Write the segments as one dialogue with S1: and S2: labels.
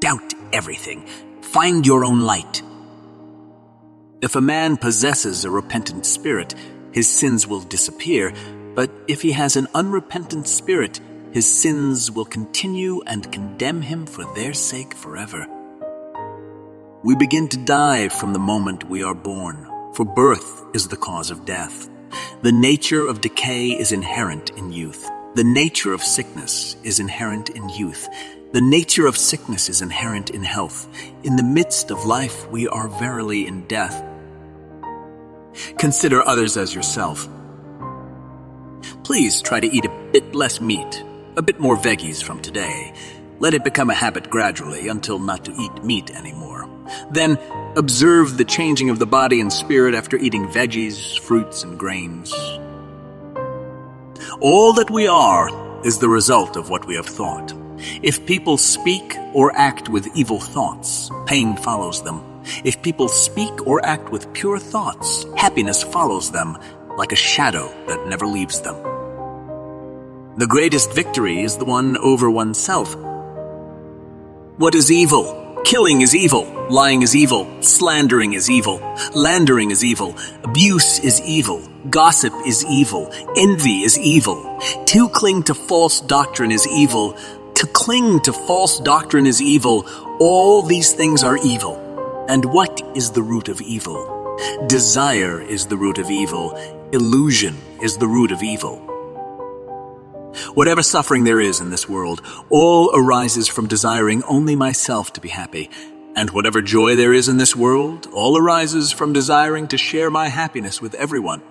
S1: Doubt everything. Find your own light. If a man possesses a repentant spirit, his sins will disappear, but if he has an unrepentant spirit, his sins will continue and condemn him for their sake forever. We begin to die from the moment we are born, for birth is the cause of death. The nature of decay is inherent in youth. The nature of sickness is inherent in youth. The nature of sickness is inherent in health. In the midst of life, we are verily in death. Consider others as yourself. Please try to eat a bit less meat, a bit more veggies from today. Let it become a habit gradually until not to eat meat anymore. Then observe the changing of the body and spirit after eating veggies, fruits, and grains. All that we are is the result of what we have thought. If people speak or act with evil thoughts, pain follows them. If people speak or act with pure thoughts, happiness follows them like a shadow that never leaves them. The greatest victory is the one over oneself. What is evil? Killing is evil. Lying is evil. Slandering is evil. Landering is evil. Abuse is evil. Gossip is evil. Envy is evil. To cling to false doctrine is evil. To cling to false doctrine is evil. All these things are evil. And what is the root of evil? Desire is the root of evil. Illusion is the root of evil. Whatever suffering there is in this world, all arises from desiring only myself to be happy. And whatever joy there is in this world, all arises from desiring to share my happiness with everyone.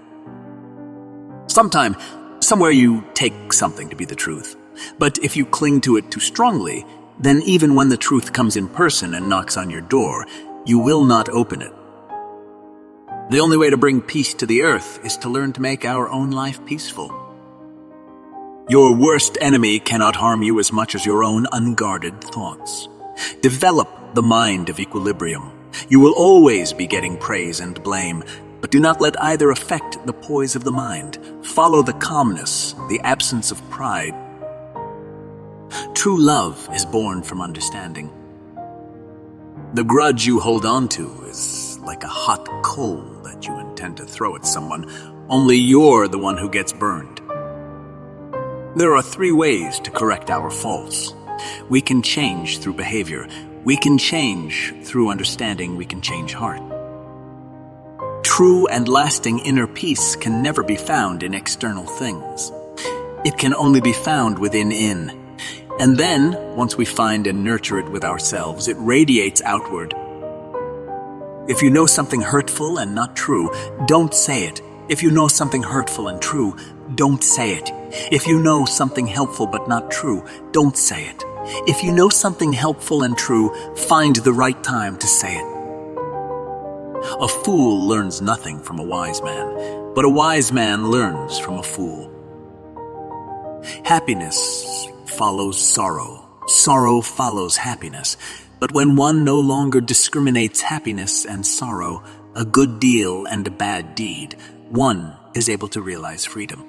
S1: Sometime, somewhere you take something to be the truth. But if you cling to it too strongly, then even when the truth comes in person and knocks on your door, you will not open it. The only way to bring peace to the earth is to learn to make our own life peaceful. Your worst enemy cannot harm you as much as your own unguarded thoughts. Develop the mind of equilibrium. You will always be getting praise and blame, but do not let either affect the poise of the mind. Follow the calmness, the absence of pride. True love is born from understanding. The grudge you hold on to is like a hot coal that you intend to throw at someone, only you're the one who gets burned. There are 3 ways to correct our faults. We can change through behavior. We can change through understanding. We can change heart. True and lasting inner peace can never be found in external things. It can only be found within. And then, once we find and nurture it with ourselves, it radiates outward. If you know something hurtful and not true, don't say it. If you know something hurtful and true, don't say it. If you know something helpful but not true, don't say it. If you know something helpful and true, find the right time to say it. A fool learns nothing from a wise man, but a wise man learns from a fool. Happiness follows sorrow. Sorrow follows happiness. But when one no longer discriminates happiness and sorrow, a good deal and a bad deed, one is able to realize freedom.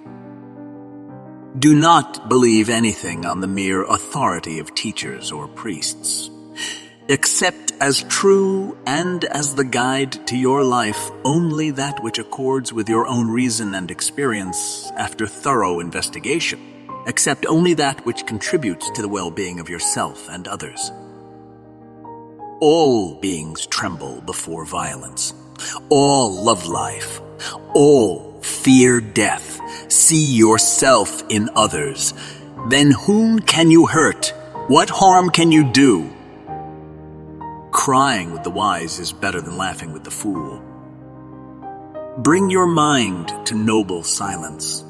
S1: Do not believe anything on the mere authority of teachers or priests. Accept as true and as the guide to your life only that which accords with your own reason and experience after thorough investigation. Accept only that which contributes to the well-being of yourself and others. All beings tremble before violence. All love life. All fear death. See yourself in others. Then whom can you hurt? What harm can you do? Crying with the wise is better than laughing with the fool. Bring your mind to noble silence.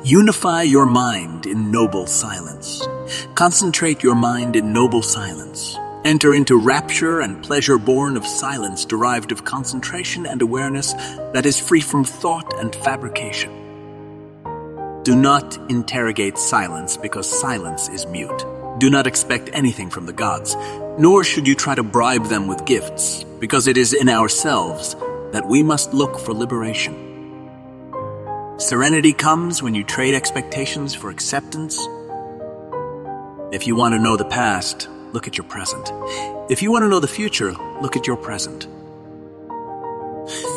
S1: Unify your mind in noble silence. Concentrate your mind in noble silence. Enter into rapture and pleasure born of silence derived of concentration and awareness that is free from thought and fabrication. Do not interrogate silence because silence is mute. Do not expect anything from the gods, nor should you try to bribe them with gifts, because it is in ourselves that we must look for liberation. Serenity comes when you trade expectations for acceptance. If you want to know the past, look at your present. If you want to know the future, look at your present.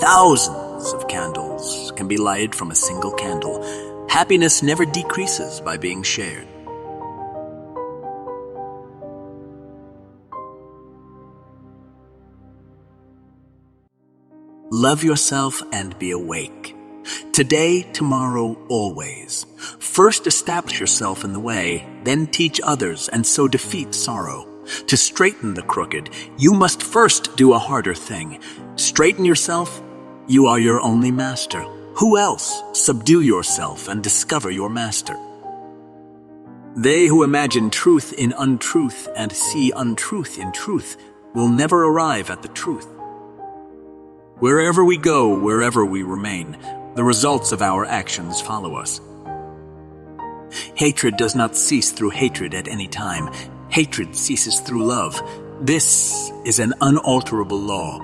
S1: Thousands of candles can be lighted from a single candle. Happiness never decreases by being shared. Love yourself and be awake. Today, tomorrow, always. First establish yourself in the way, then teach others, and so defeat sorrow. To straighten the crooked, you must first do a harder thing. Straighten yourself, you are your only master. Who else? Subdue yourself and discover your master. They who imagine truth in untruth and see untruth in truth will never arrive at the truth. Wherever we go, wherever we remain, the results of our actions follow us. Hatred does not cease through hatred at any time. Hatred ceases through love. This is an unalterable law.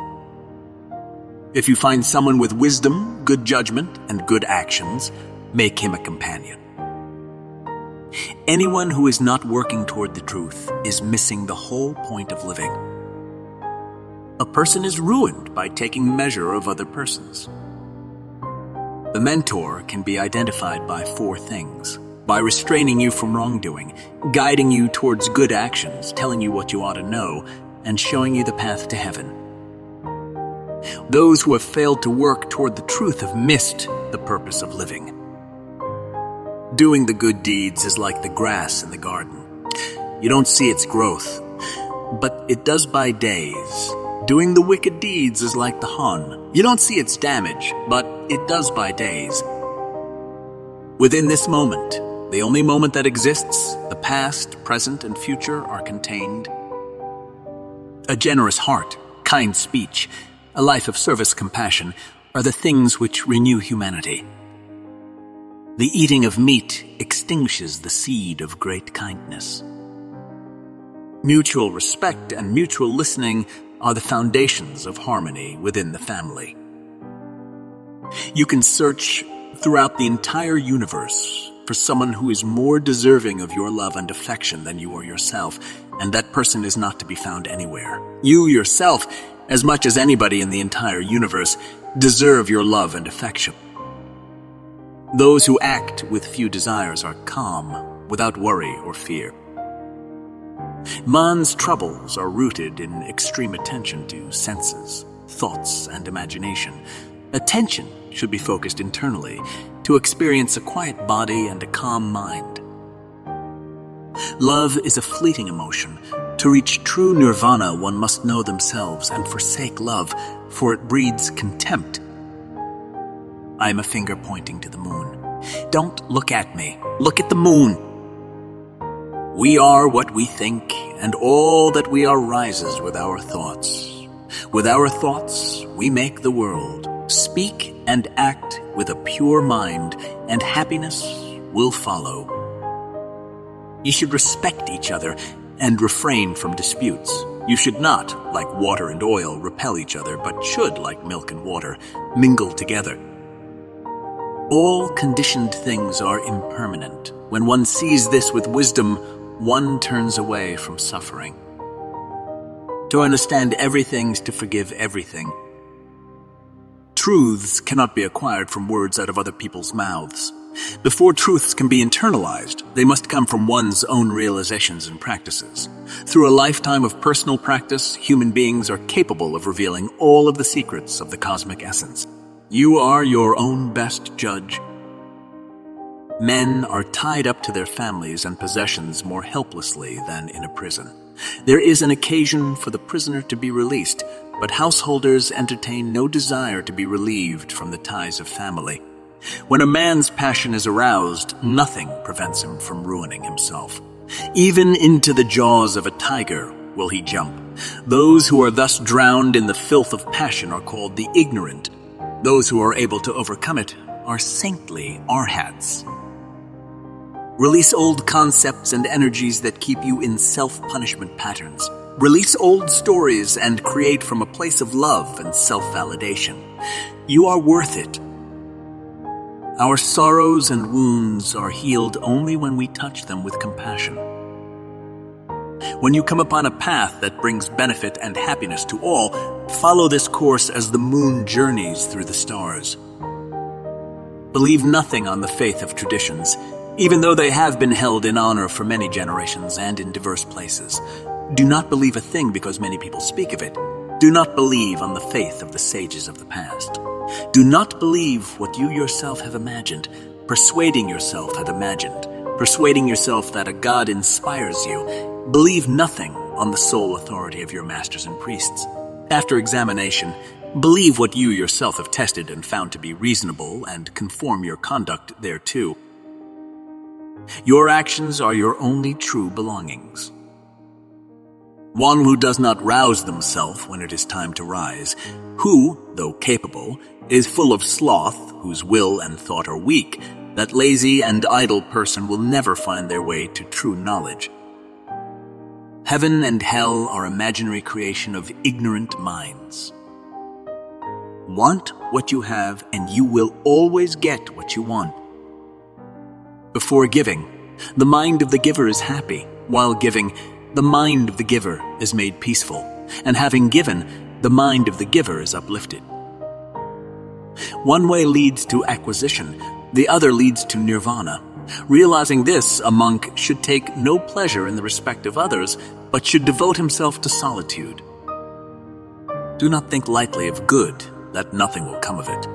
S1: If you find someone with wisdom, good judgment, and good actions, make him a companion. Anyone who is not working toward the truth is missing the whole point of living. A person is ruined by taking measure of other persons. The mentor can be identified by 4 things: by restraining you from wrongdoing, guiding you towards good actions, telling you what you ought to know, and showing you the path to heaven. Those who have failed to work toward the truth have missed the purpose of living. Doing the good deeds is like the grass in the garden. You don't see its growth, but it does by days. Doing the wicked deeds is like the Hun. You don't see its damage, but it does by days. Within this moment, the only moment that exists, the past, present, and future are contained. A generous heart, kind speech, a life of service, compassion, are the things which renew humanity. The eating of meat extinguishes the seed of great kindness. Mutual respect and mutual listening are the foundations of harmony within the family. You can search throughout the entire universe for someone who is more deserving of your love and affection than you are yourself, and that person is not to be found anywhere. You yourself, as much as anybody in the entire universe, deserve your love and affection. Those who act with few desires are calm, without worry or fear. Man's troubles are rooted in extreme attention to senses, thoughts, and imagination. Attention should be focused internally to experience a quiet body and a calm mind. Love is a fleeting emotion. To reach true nirvana, one must know themselves and forsake love, for it breeds contempt. I am a finger pointing to the moon. Don't look at me. Look at the moon. We are what we think, and all that we are rises with our thoughts. With our thoughts, we make the world. Speak and act with a pure mind, and happiness will follow. You should respect each other and refrain from disputes. You should not, like water and oil, repel each other, but should, like milk and water, mingle together. All conditioned things are impermanent. When one sees this with wisdom, one turns away from suffering. To understand everything is to forgive everything. Truths cannot be acquired from words out of other people's mouths. Before truths can be internalized, they must come from one's own realizations and practices. Through a lifetime of personal practice, human beings are capable of revealing all of the secrets of the cosmic essence. You are your own best judge. Men are tied up to their families and possessions more helplessly than in a prison. There is an occasion for the prisoner to be released, but householders entertain no desire to be relieved from the ties of family. When a man's passion is aroused, nothing prevents him from ruining himself. Even into the jaws of a tiger will he jump. Those who are thus drowned in the filth of passion are called the ignorant. Those who are able to overcome it are saintly arhats. Release old concepts and energies that keep you in self-punishment patterns. Release old stories and create from a place of love and self-validation. You are worth it. Our sorrows and wounds are healed only when we touch them with compassion. When you come upon a path that brings benefit and happiness to all, follow this course as the moon journeys through the stars. Believe nothing on the faith of traditions, even though they have been held in honor for many generations and in diverse places. Do not believe a thing because many people speak of it. Do not believe on the faith of the sages of the past. Do not believe what you yourself have imagined, persuading yourself that a god inspires you. Believe nothing on the sole authority of your masters and priests. After examination, believe what you yourself have tested and found to be reasonable and conform your conduct thereto. Your actions are your only true belongings. One who does not rouse themselves when it is time to rise, who, though capable, is full of sloth, whose will and thought are weak, that lazy and idle person will never find their way to true knowledge. Heaven and hell are imaginary creation of ignorant minds. Want what you have, and you will always get what you want. Before giving, the mind of the giver is happy. While giving, the mind of the giver is made peaceful, and having given, the mind of the giver is uplifted. One way leads to acquisition, the other leads to nirvana. Realizing this, a monk should take no pleasure in the respect of others, but should devote himself to solitude. Do not think lightly of good, that nothing will come of it.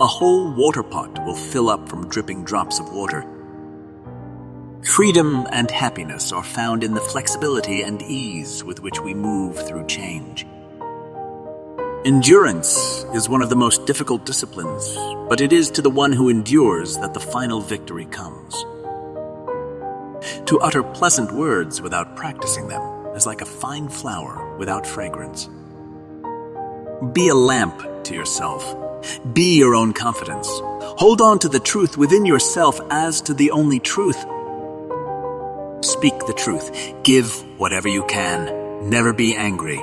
S1: A whole water pot will fill up from dripping drops of water. Freedom and happiness are found in the flexibility and ease with which we move through change. Endurance is one of the most difficult disciplines, but it is to the one who endures that the final victory comes. To utter pleasant words without practicing them is like a fine flower without fragrance. Be a lamp to yourself. Be your own confidence. Hold on to the truth within yourself as to the only truth. Speak the truth. Give whatever you can. Never be angry.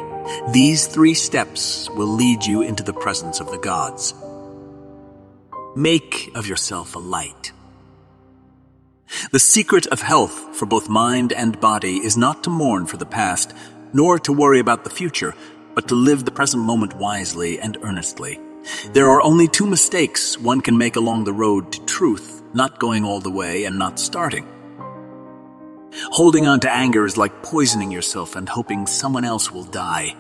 S1: These 3 steps will lead you into the presence of the gods. Make of yourself a light. The secret of health for both mind and body is not to mourn for the past, nor to worry about the future, but to live the present moment wisely and earnestly. There are only 2 mistakes one can make along the road to truth: not going all the way and not starting. Holding on to anger is like poisoning yourself and hoping someone else will die.